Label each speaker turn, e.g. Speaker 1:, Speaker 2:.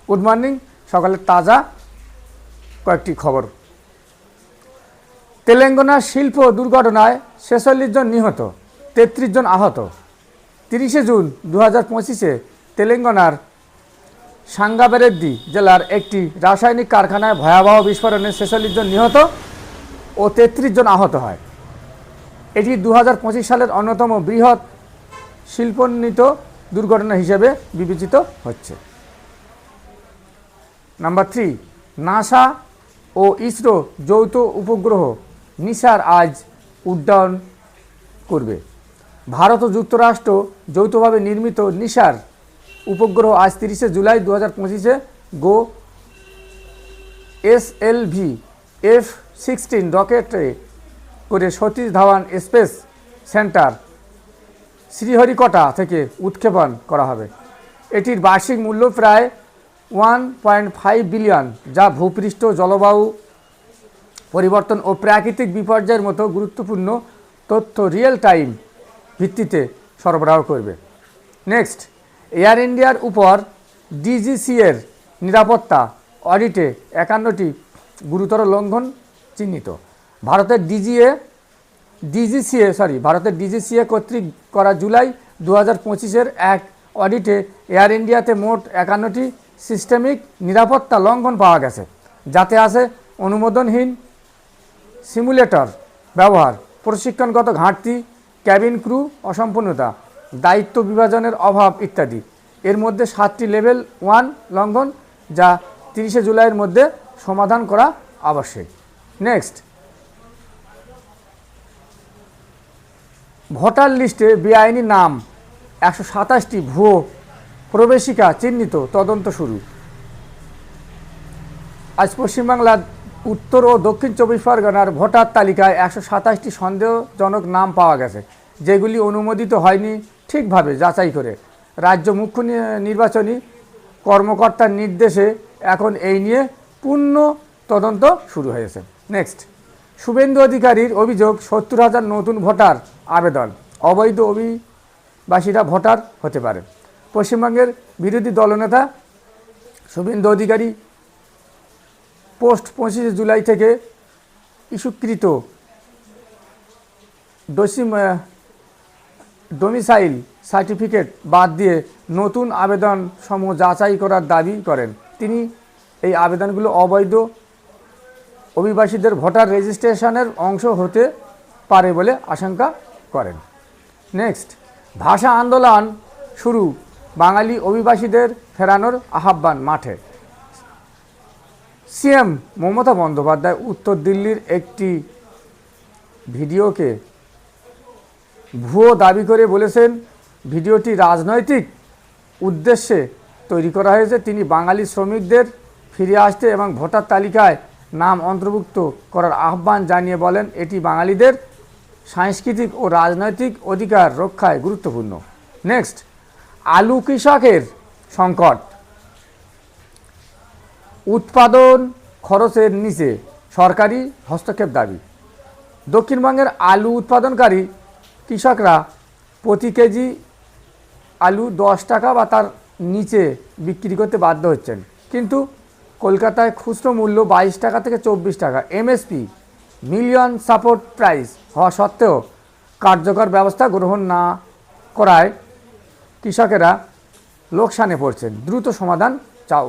Speaker 1: Good morning, সকালের তাজা কয়েকটি খবর। তেলেঙ্গানার শিল্প দুর্ঘটনায় 46 জন নিহত, 33 জন আহত। 30 জুন 2025-এ তেলেঙ্গানার সাঙ্গাবেরেড্ডি জেলার একটি রাসায়নিক কারখানায় ভয়াবহ বিস্ফোরণে 46 জন নিহত ও 33 জন আহত হয়। এটি 2025 সালের অন্যতম বৃহৎ শিল্পোন্নীত দুর্ঘটনা হিসেবে বিবেচিত হচ্ছে। নাম্বার 3, নাসা ও ইসরো যৌথ উপগ্রহ নিসার আজ উড্ডয়ন করবে। ভারত ও যুক্তরাষ্ট্র যৌথভাবে নির্মিত নিসার উপগ্রহ আজ 30 জুলাই 2025-এ গো SLV F-16 রকেটে করে সতীশ ধাওয়ান স্পেস সেন্টার শ্রীহরিকোটা থেকে উৎক্ষেপণ করা হবে। এটির বার্ষিক মূল্য প্রায় 1.5 বিলিয়ন, যা ভূপৃষ্ঠ, জলবায়ু পরিবর্তন ও প্রাকৃতিক বিপর্যয়ের মতো গুরুত্বপূর্ণ তথ্য রিয়েল টাইম ভিত্তিতে সরবরাহ করবে। নেক্সট, এয়ার ইন্ডিয়ার উপর ডিজিসিএর নিরাপত্তা অডিটে 51টি গুরুতর লঙ্ঘন চিহ্নিত। ভারতের ডিজিসিএ কর্তৃক করা জুলাই 2025-এর এক অডিটে এয়ার ইন্ডিয়াতে মোট 51টি সিস্টেমিক নিরাপত্তা লঙ্ঘন পাওয়া গেছে, যাতে আছে অনুমোদনহীন সিমুলেটর ব্যবহার, প্রশিক্ষণগত ঘাটতি, ক্যাবিন ক্রু অসম্পূর্ণতা, দায়িত্ব বিভাজনের অভাব ইত্যাদি। এর মধ্যে 7টি লেভেল 1 লঙ্ঘন, যা 30 জুলাইয়ের মধ্যে সমাধান করা আবশ্যক। নেক্সট, ভোটার লিস্টে বেআইনি নাম 127টি ভুয়ো প্রবেশিকা চিহ্নিত, তদন্ত শুরু। আজ পশ্চিমবাংলার উত্তর ও দক্ষিণ 24 পরগনার ভোটার তালিকায় 127টি সন্দেহজনক নাম পাওয়া গেছে, যেগুলি অনুমোদিত হয়নি ঠিকভাবে যাচাই করে। রাজ্য মুখ্য নির্বাচনী কর্মকর্তার নির্দেশে এখন এই নিয়ে পূর্ণ তদন্ত শুরু হয়েছে। নেক্সট, শুভেন্দু অধিকারীর অভিযোগ 70,000 নতুন ভোটার আবেদন, অবৈধ অভিবাসীরা ভোটার হতে পারে। পশ্চিমবঙ্গের বিরোধী দলনেতা শুভেন্দু অধিকারী পোস্ট 25 জুলাই থেকে ইস্যুকৃত ডোমিসাইল সার্টিফিকেট বাদ দিয়ে নতুন আবেদন সমূহ যাচাই করার দাবি করেন। তিনি এই আবেদনগুলো অবৈধ অভিবাসীদের ভোটার রেজিস্ট্রেশনের অংশ হতে পারে বলে আশঙ্কা করেন। নেক্সট, ভাষা আন্দোলন শুরু, বাঙালি অভিবাসীদের ফেরানোর আহ্বান মাঠে। সিএম মমতা বন্দ্যোপাধ্যায় উত্তর দিল্লির একটি ভিডিওকে ভুয়ো দাবি করে বলেছেন, ভিডিওটি রাজনৈতিক উদ্দেশ্যে তৈরি করা হয়েছে। তিনি বাঙালি শ্রমিকদের ফিরে আসতে এবং ভোটার তালিকায় নাম অন্তর্ভুক্ত করার আহ্বান জানিয়ে বলেন, এটি বাঙালিদের সাংস্কৃতিক ও রাজনৈতিক অধিকার রক্ষায় গুরুত্বপূর্ণ। নেক্সট, আলু কৃষকের সংকট, উৎপাদন খরচের নিচে সরকারি হস্তক্ষেপ দাবি। দক্ষিণবঙ্গের আলু উৎপাদনকারী কৃষকরা প্রতি কেজি আলু 10 টাকা বা তার নিচে বিক্রি করতে বাধ্য হচ্ছেন, কিন্তু কলকাতায় খুচরো মূল্য 22 টাকা থেকে 24 টাকা। এমএসপি মিলিয়ন সাপোর্ট প্রাইস হওয়া সত্ত্বেও কার্যকর ব্যবস্থা গ্রহণ না করায় কৃষকেরা লোকসানে পড়ছেন। দ্রুত সমাধান